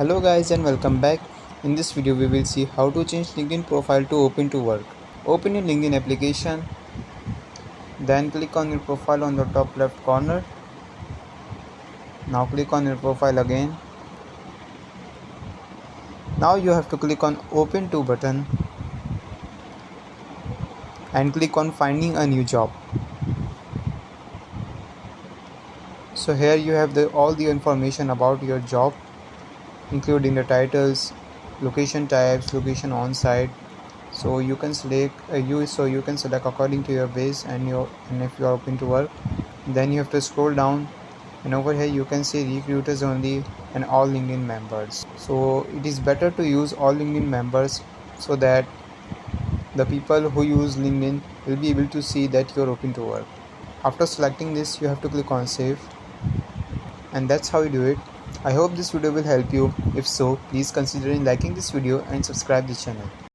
Hello guys and welcome back. In this video we will see how to change LinkedIn profile to open to work. Open your LinkedIn application, then click on your profile on the top left corner. Now click on your profile again. Now you have to click on open to button and click on finding a new job. So here you have all the information about your job, including the titles, location types, location on site. So you can select according to your base and if you are open to work. Then you have to scroll down, and over here you can see recruiters only and all LinkedIn members. So it is better to use all LinkedIn members so that the people who use LinkedIn will be able to see that you are open to work. After selecting this, you have to click on save, and that's how you do it. I hope this video will help you. If so, please consider liking this video and subscribe this channel.